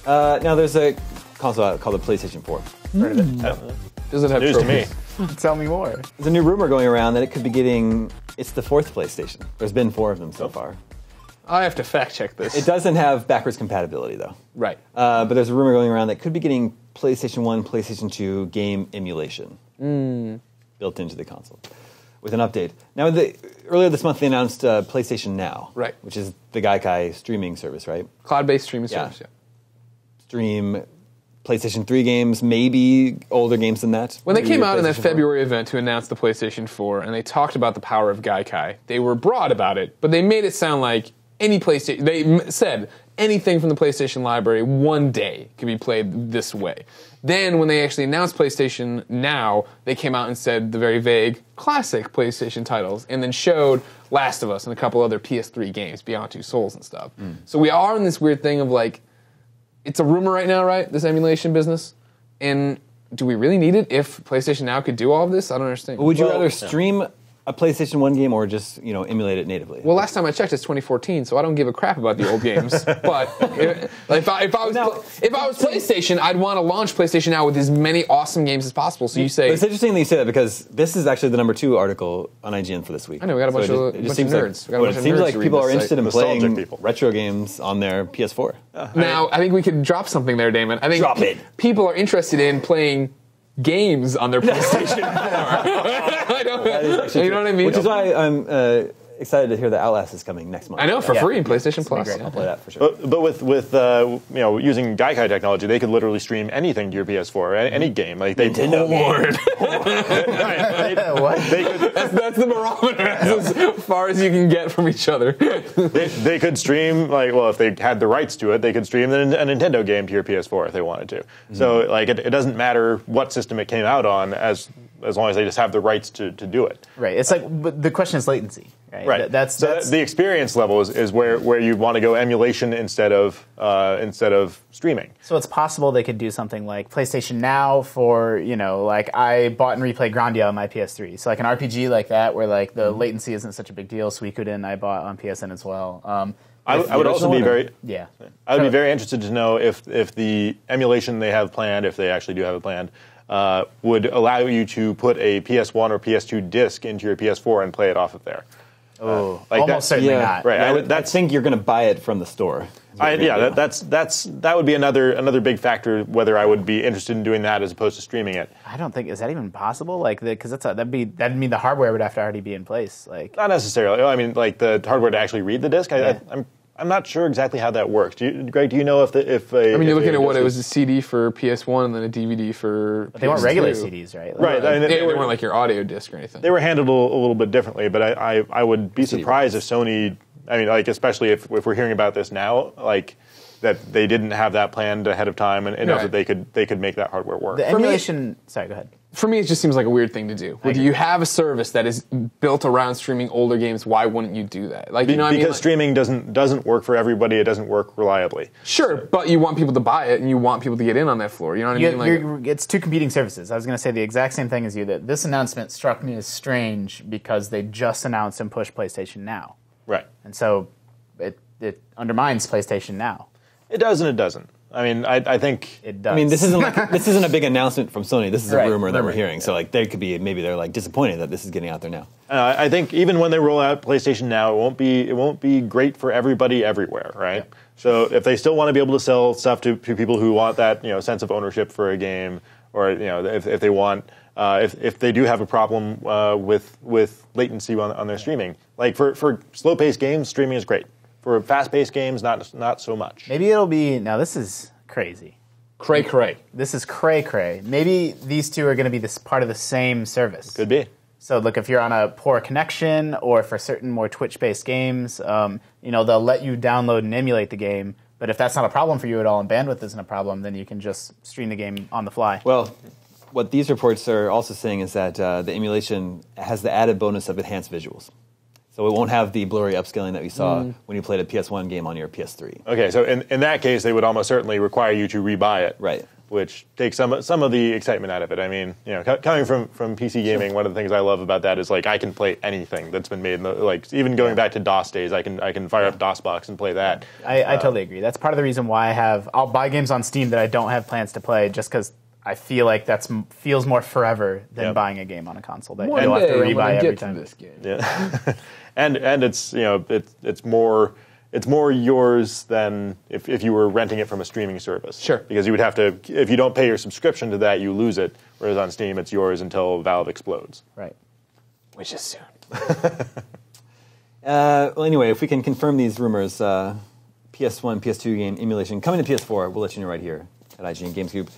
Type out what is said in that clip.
Now there's a console out called the PlayStation 4. Heard of it? Does it have News to trophies? me. Tell me more. There's a new rumor going around that it could be getting. It's the 4th PlayStation. There's been 4 of them so far. I have to fact check this. It doesn't have backwards compatibility though. Right. But there's a rumor going around that it could be getting PlayStation 1, PlayStation 2 game emulation built into the console with an update. Now, earlier this month they announced PlayStation Now, Right. which is the Gaikai streaming service, right? Cloud-based streaming Yeah. service, yeah. Stream PlayStation 3 games, maybe older games than that. When they Maybe came your out in that PlayStation 4. February event to announce the PlayStation 4, and they talked about the power of Gaikai, they were broad about it, but they made it sound like any PlayStation. They said anything from the PlayStation library one day could be played this way. Then, when they actually announced PlayStation Now, they came out and said the very vague classic PlayStation titles, and then showed Last of Us and a couple other PS3 games, Beyond Two Souls and stuff. So we are in this weird thing of like, it's a rumor right now, right? This emulation business. And do we really need it if PlayStation Now could do all of this? I don't understand. Would you rather stream a PlayStation 1 game or just emulate it natively? Well, last time I checked, it's 2014, so I don't give a crap about the old games. But if I was PlayStation, I'd want to launch PlayStation Now with as many awesome games as possible. So you say, But it's interesting that you say that because this is actually the #2 article on IGN for this week. I know, we got a bunch of seems nerds. We got a Well, bunch it of seems nerds like to read people this are interested in Nostalgic playing people. retro games on their PS4. now, I think we could drop something there, Damon. I think Drop it. people are interested in playing games on their PlayStation 4. You know what I mean? Which is why I'm excited to hear that Outlast is coming next month. I know, for free in PlayStation It's gonna Plus. be great. I'll play that for sure. But with using Gaikai technology, they could literally stream anything to your PS4, any game. Like they Nintendo game. What? They could, That's the barometer. That's as far as you can get from each other. they could stream if they had the rights to it, they could stream a Nintendo game to your PS4 if they wanted to. So it doesn't matter what system it came out on as long as they just have the rights to do it. Right. It's like, but the question is latency, right? Right. That's the experience level is where you want to go emulation instead of streaming. So it's possible they could do something like PlayStation Now for, like I bought and replayed Grandia on my PS3. So like an RPG like that where like the latency isn't such a big deal. Suikoden I bought on PSN as well. I would also be very Yeah. I would be very interested to know if the emulation they have planned, if they actually do have it planned, would allow you to put a PS1 or PS2 disc into your PS4 and play it off of there. Oh, like almost that- certainly Yeah, not. Right. I think you're going to buy it from the store. That would be another big factor whether I would be interested in doing that as opposed to streaming it. I don't think, is that even possible? Like, because that'd mean the hardware would have to already be in place. Like, Not necessarily. I mean, like the hardware to actually read the disc. Yeah. I'm not sure exactly how that works. Greg, do you know if I mean, you're looking at what it was a CD for PS1 and then a DVD for but they weren't PS2. regular CDs, right? Like, Right. I mean, They weren't like your audio disc or anything. They were handled a little bit differently, but I would be surprised if Sony. I mean, like especially if we're hearing about this now, like that they didn't have that planned ahead of time and enough Right. that they could make that hardware work. the emulation. Sorry, go ahead. For me, it just seems like a weird thing to do. Would you have a service that is built around streaming older games? Why wouldn't you do that? Like, you know what I mean? Because Like, streaming doesn't work for everybody. It doesn't work reliably. sure, but you want people to buy it and you want people to get in on that floor. You know what I mean? Like, It's two competing services. I was going to say the exact same thing as you. That this announcement struck me as strange because they just announced and pushed PlayStation Now, Right. and so it undermines PlayStation Now. It does and it doesn't. I mean, I think It does. I mean, this isn't a big announcement from Sony. This is a Right, rumor that we're rumor, hearing. So like, they could be maybe they're like disappointed that this is getting out there now. I think even when they roll out PlayStation Now, it won't be great for everybody everywhere, right? Yeah. So if they still want to be able to sell stuff to people who want that sense of ownership for a game, or if they want if they do have a problem with latency on their streaming, like for slow-paced games, streaming is great. For fast-paced games, not so much. Maybe it'll be. Now this is crazy. cray. This is cray. Maybe these two are going to be this part of the same service. Could be. So look, if you're on a poor connection or for certain more Twitch-based games, they'll let you download and emulate the game. But if that's not a problem for you at all and bandwidth isn't a problem, then you can just stream the game on the fly. Well, what these reports are also saying is that the emulation has the added bonus of enhanced visuals. So it won't have the blurry upscaling that we saw when you played a PS1 game on your PS3. Okay, so in that case, they would almost certainly require you to rebuy it. Right. which takes some of the excitement out of it. I mean, coming from PC gaming, one of the things I love about that is like I can play anything that's been made. Like even going back to DOS days, I can fire up DOSBox and play that. I totally agree. That's part of the reason why I'll buy games on Steam that I don't have plans to play, just because I feel like feels more forever than buying a game on a console that you'll have to rebuy every time. This game. Yeah, and it's it's more yours than if you were renting it from a streaming service. Sure. Because you would have to, if you don't pay your subscription to that, you lose it. Whereas on Steam, it's yours until Valve explodes. Right. Which is soon. Well, anyway, if we can confirm these rumors, PS1, PS2 game emulation coming to PS4, we'll let you know right here at IGN Games Cube.